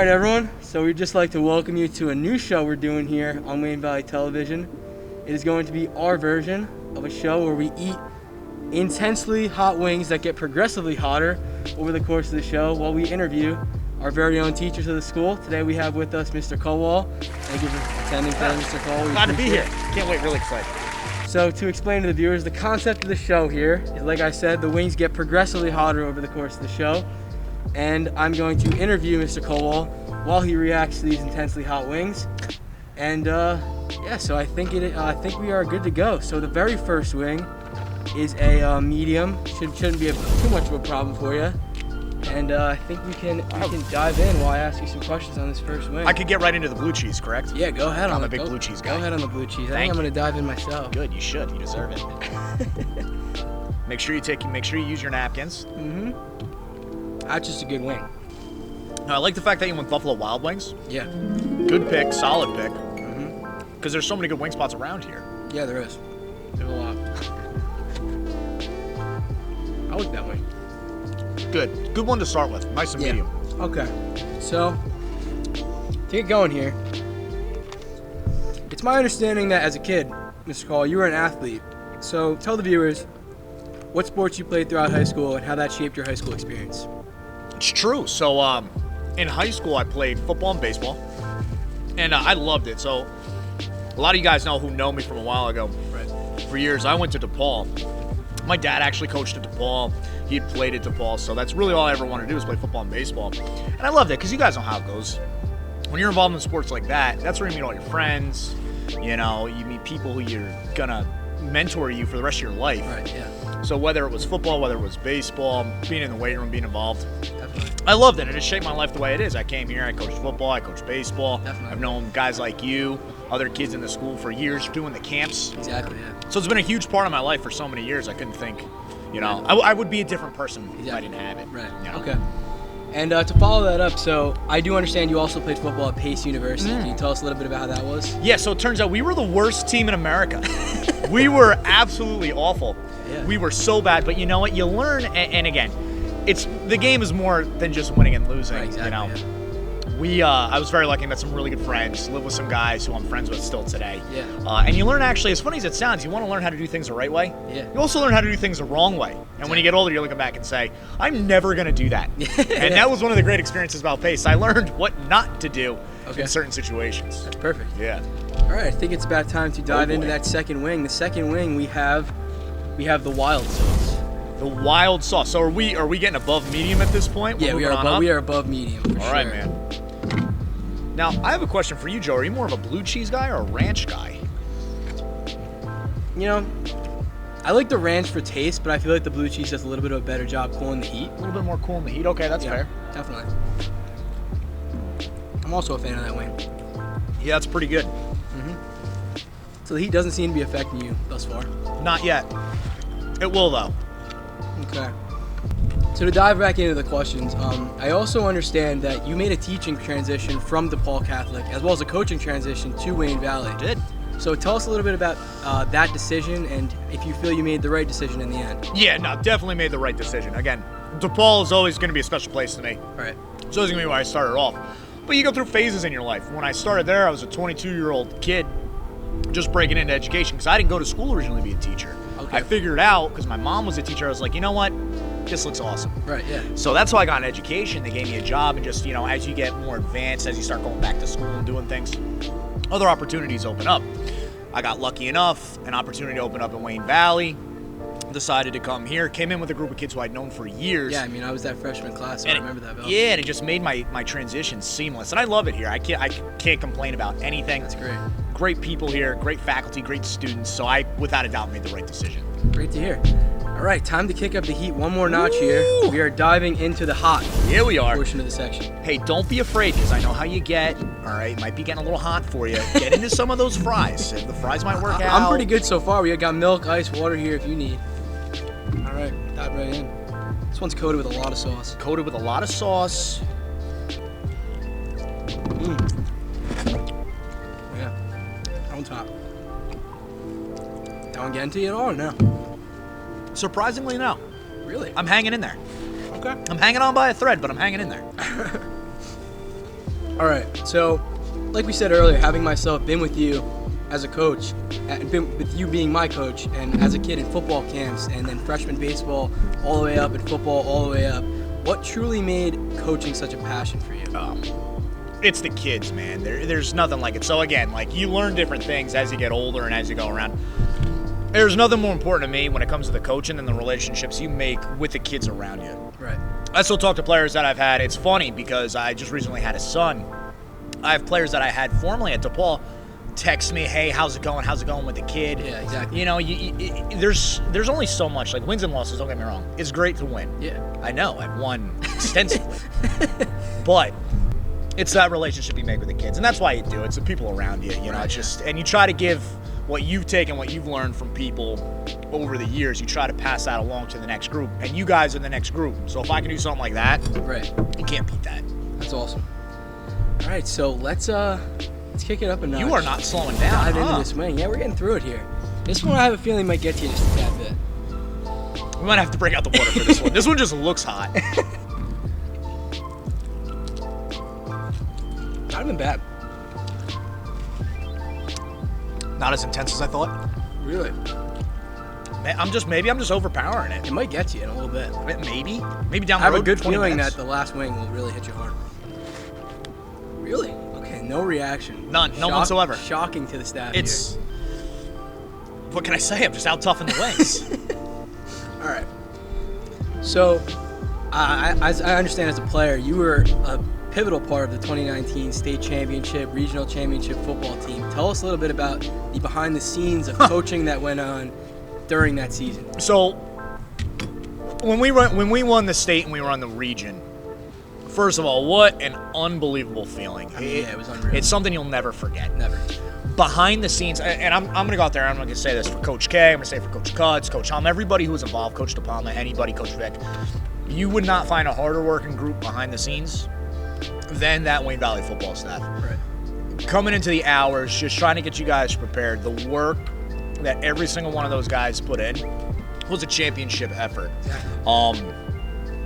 Alright everyone, so we'd just like to welcome you to a new show we're doing here on Wayne Valley Television. It is going to be our version of a show where we eat intensely hot wings that get progressively hotter over the course of the show while we interview our very own teachers of the school. Today we have with us Mr. Kowal. Thank you for attending today, Mr. Kowal. Glad to be here. Can't wait, really excited. So to explain to the viewers, the concept of the show here is, like I said, the wings get progressively hotter over the course of the show. And I'm going to interview Mr. Kowal while he reacts to these intensely hot wings. And yeah, so I think we are good to go. So the very first wing is a medium. Shouldn't be too much of a problem for you. And I think we can dive in while I ask you some questions on this first wing. I could get right into the blue cheese, correct? Yeah, go ahead. I'm a big blue cheese guy. Go ahead on the blue cheese. I think I'm gonna dive in myself. Good, you should. You deserve it. Make sure you use your napkins. That's just a good wing. Now, I like the fact that you went Buffalo Wild Wings. Yeah. Good pick, solid pick. Because there's so many good wing spots around here. Yeah, there is. There's a lot. I like that wing. Good one to start with. Nice and medium. Okay. So, to get going here, it's my understanding that as a kid, Mr. Kowal, you were an athlete. So tell the viewers what sports you played throughout high school and how that shaped your high school experience. It's true. So in high school, I played football and baseball, and I loved it. So a lot of you guys who know me from a while ago. Right. For years, I went to DePaul. My dad actually coached at DePaul. He had played at DePaul, so that's really all I ever wanted to do was play football and baseball. And I loved it because you guys know how it goes. When you're involved in sports like that, that's where you meet all your friends. You know, you meet people who you're gonna mentor you for the rest of your life. Right, yeah. So whether it was football, whether it was baseball, being in the weight room, being involved, Definitely. I loved it, and it shaped my life the way it is. I came here, I coached football, I coached baseball. Definitely. I've known guys like you, other kids in the school for years doing the camps. Exactly, yeah. So it's been a huge part of my life for so many years. I couldn't think, I would be a different person if I didn't have it. Right, you know? okay. And to follow that up, so I do understand you also played football at Pace University. Can you tell us a little bit about how that was? Yeah, so it turns out we were the worst team in America. We were absolutely awful. Yeah. We were so bad, but you know what? You learn, and again, the game is more than just winning and losing. Right, exactly, I was very lucky. I met some really good friends, live with some guys who I'm friends with still today. Yeah. And you learn, actually, as funny as it sounds, you want to learn how to do things the right way. Yeah. You also learn how to do things the wrong way. And when you get older, you look back and say, I'm never going to do that. And that was one of the great experiences about Pace. I learned what not to do in certain situations. That's perfect. Yeah. All right, I think it's about time to dive into that second wing. The second wing, we have the wild sauce. The wild sauce. So are we getting above medium at this point? Yeah, we are above medium for sure. All right, man. Now, I have a question for you, Joe. Are you more of a blue cheese guy or a ranch guy? You know, I like the ranch for taste, but I feel like the blue cheese does a little bit of a better job cooling the heat. A little bit more cool in the heat. Okay, that's fair. Definitely. I'm also a fan of that wing. Yeah, that's pretty good. So the heat doesn't seem to be affecting you thus far. Not yet. It will, though. Okay. So to dive back into the questions, I also understand that you made a teaching transition from DePaul Catholic as well as a coaching transition to Wayne Valley. I did. So tell us a little bit about that decision and if you feel you made the right decision in the end. Yeah, no, definitely made the right decision. Again, DePaul is always going to be a special place to me. All right. It's always going to be where I started off. But you go through phases in your life. When I started there, I was a 22-year-old kid just breaking into education because I didn't go to school originally to be a teacher. Okay. I figured out, because my mom was a teacher, I was like, you know what? This looks awesome. Right, yeah. So that's how I got an education. They gave me a job, and just, as you get more advanced, as you start going back to school and doing things, other opportunities open up. I got lucky enough, an opportunity to open up in Wayne Valley, decided to come here, came in with a group of kids who I'd known for years. Yeah, I mean, I was that freshman class, so I remember that. Yeah, and it just made my transition seamless, and I love it here. I can't complain about anything. That's great. Great people here, great faculty, great students, so I, without a doubt, made the right decision. Great to hear. All right, time to kick up the heat one more notch here. We are diving into the hot portion of the section. Hey, don't be afraid, because I know how you get. All right, might be getting a little hot for you. Get into some of those fries. The fries might work out. I'm pretty good so far. We got milk, ice, water here if you need. All right, dive right in. This one's coated with a lot of sauce. Coated with a lot of sauce. Yeah, on top. That one getting to you at all or no? Surprisingly, no. Really? I'm hanging in there. Okay. I'm hanging on by a thread, but I'm hanging in there. All right. So, like we said earlier, having myself been with you as a coach, been with you being my coach, and as a kid in football camps, and then freshman baseball all the way up, and football all the way up, what truly made coaching such a passion for you? It's the kids, man. There's nothing like it. So again, like, you learn different things as you get older and as you go around. There's nothing more important to me when it comes to the coaching than the relationships you make with the kids around you. Right. I still talk to players that I've had. It's funny because I just recently had a son. I have players that I had formerly at DePaul text me, hey, how's it going? How's it going with the kid? Yeah, exactly. You know, there's only so much. Like, wins and losses, don't get me wrong. It's great to win. Yeah. I know. I've won extensively. But it's that relationship you make with the kids. And that's why you do it. It's the people around you. You know, it's just, and you try to give what you've taken, what you've learned from people over the years, you try to pass that along to the next group. And you guys are the next group. So if I can do something like that, right, you can't beat that. That's awesome. All right, so let's kick it up a notch. You are not slowing down. Dive into this wing. Yeah, we're getting through it here. This one I have a feeling might get to you just a tad bit. We might have to break out the water for this one. This one just looks hot. Not even bad. Not as intense as I thought. Really? Maybe I'm just overpowering it. It might get you in a little bit. Maybe down the road. I have a good 20 feeling minutes. that the last wing will really hit you hard. Really? Okay, no reaction. None whatsoever. Shocking to the staff It's. What can I say? I'm just out toughing the wings. All right. So, as I understand as a player, you were a pivotal part of the 2019 state championship, regional championship football team. Tell us a little bit about the behind the scenes of coaching that went on during that season. So, when we won the state and we were on the region, first of all, what an unbelievable feeling. I mean, yeah, it was unreal. It's something you'll never forget. Never. Behind the scenes, and I'm going to go out there, I'm going to say this for Coach K, I'm going to say it for Coach Cuts, Coach Hum, everybody who was involved, Coach DePalma, anybody, Coach Vic, you would not find a harder working group behind the scenes than that Wayne Valley football staff. Right. Coming into the hours, just trying to get you guys prepared, the work that every single one of those guys put in was a championship effort. Exactly.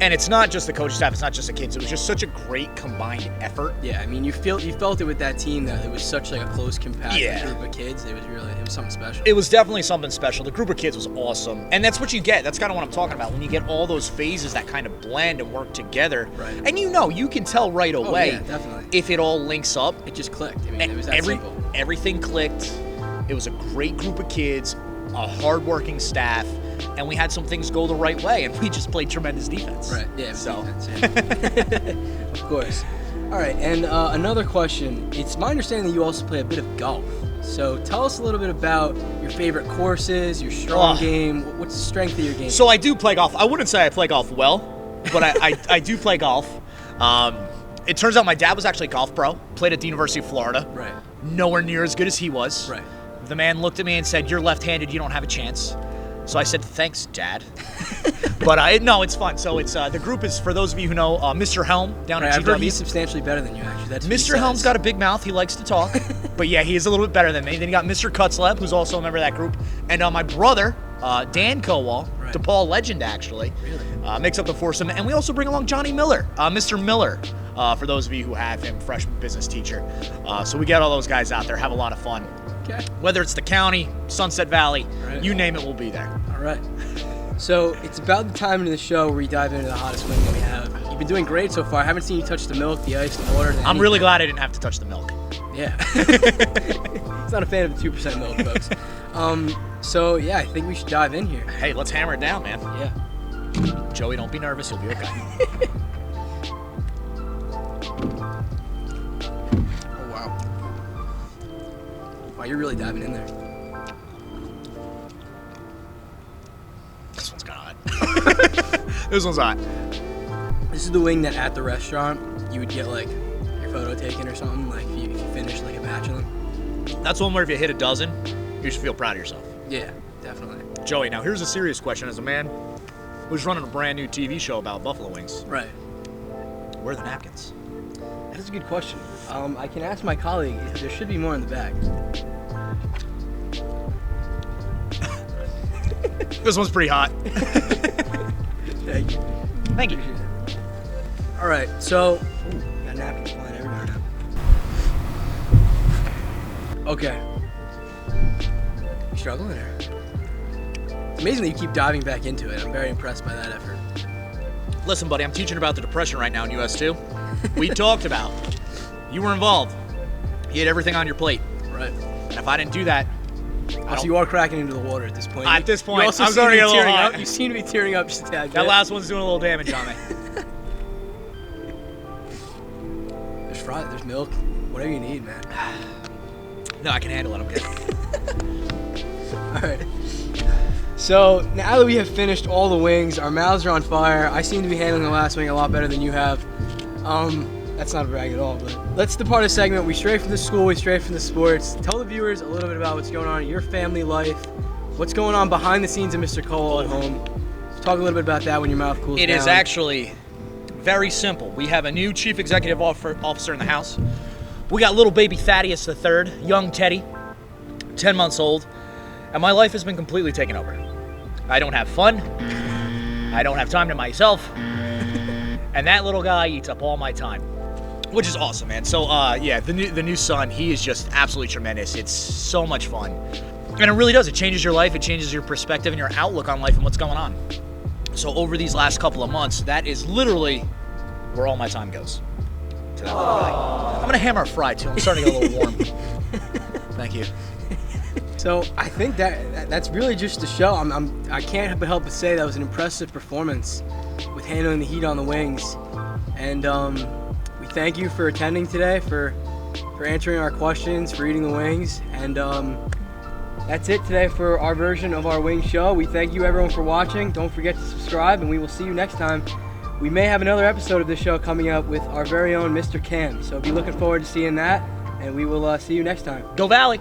And it's not just the coaching staff, it's not just the kids. It was just such a great combined effort. Yeah, I mean, you felt it with that team that it was such like a close, compact group of kids. It was something special. It was definitely something special. The group of kids was awesome, and that's what you get. That's kind of what I'm talking about when you get all those phases that kind of blend and work together. Right. And you can tell right away definitely. if it all links up. It just clicked. I mean, it was that simple. Everything clicked. It was a great group of kids, a hardworking staff. And we had some things go the right way, and we just played tremendous defense. Right, yeah. So. Defense, yeah. Of course. All right, and another question. It's my understanding that you also play a bit of golf. So tell us a little bit about your favorite courses, your strong game. What's the strength of your game? So I do play golf. I wouldn't say I play golf well, but I do play golf. It turns out my dad was actually a golf pro, played at the University of Florida. Right. Nowhere near as good as he was. Right. The man looked at me and said, "You're left-handed, you don't have a chance." So I said, "Thanks, Dad." But no, it's fun. So it's the group is, for those of you who know, Mr. Helm down at I've heard GW. he's substantially better than you, actually. That's what he Mr. Helm's says. got a big mouth. He likes to talk. But yeah, he is a little bit better than me. Then you got Mr. Cutzleb, who's also a member of that group. And my brother, Dan Kowal, Right. DePaul legend, actually, Really? makes up the foursome. And we also bring along Johnny Miller, Mr. Miller, for those of you who have him, freshman business teacher. So we get all those guys out there, have a lot of fun. Okay. Whether it's the county, Sunset Valley, Right. you name it, we'll be there. All right. So it's about the time into the show where we dive into the hottest wing that we have. You've been doing great so far. I haven't seen you touch the milk, the ice, the water. I'm really glad I didn't have to touch the milk. Yeah. He's not a fan of the 2% milk, folks. So yeah, I think we should dive in here. Hey, let's hammer it down, man. Yeah. Joey, don't be nervous. You'll be okay. Oh wow. Wow, you're really diving in there. This one's kind of hot. This one's hot. This is the wing that at the restaurant you would get like your photo taken or something, like if you finished like a batch of them. That's one where if you hit a dozen, you should feel proud of yourself. Yeah, definitely. Joey, now here's a serious question. As a man who's running a brand new TV show about buffalo wings, Right. where are the napkins? That is a good question. I can ask my colleague. There should be more in the bag. This one's pretty hot. Thank you. Thank you. Appreciate it. All right, so got napkins flying everywhere now. Okay. You struggling there? It's amazing that you keep diving back into it. I'm very impressed by that effort. Listen, buddy, I'm teaching about the depression right now in US 2. We talked about. You were involved. You had everything on your plate. Right. And if I didn't do that, So you are cracking into the water at this point. At this point, you also I'm seem to starting be to get a little tearing hot. up. You seem to be tearing up just a tad bit. that last one's doing a little damage on me. There's milk. Whatever you need, man. No, I can handle it. I'm good. All right. So now that we have finished all the wings, our mouths are on fire. I seem to be handling the last wing a lot better than you have. That's not a brag at all, but let's depart a segment. We stray from the school, we stray from the sports. Tell the viewers a little bit about what's going on in your family life, what's going on behind the scenes of Mr. Kowal at home. Talk a little bit about that when your mouth cools down. It is actually very simple. We have a new chief executive officer in the house. We got little baby Thaddeus III, young Teddy, 10 months old, and my life has been completely taken over. I don't have fun. I don't have time to myself. And that little guy eats up all my time, which is awesome, man. So, yeah, the new son, he is just absolutely tremendous. It's so much fun. And it really does. It changes your life. It changes your perspective and your outlook on life and what's going on. So over these last couple of months, that is literally where all my time goes. To that little guy. I'm going to hammer a fry, too. I'm starting to get a little warm. Thank you. So I think that's really just the show. I can't help but say that was an impressive performance with handling the heat on the wings. And we thank you for attending today, for answering our questions, for eating the wings. And that's it today for our version of our wing show. We thank you everyone for watching. Don't forget to subscribe, and we will see you next time. We may have another episode of this show coming up with our very own Mr. Camb. So be looking forward to seeing that, and we will see you next time. Go Valley!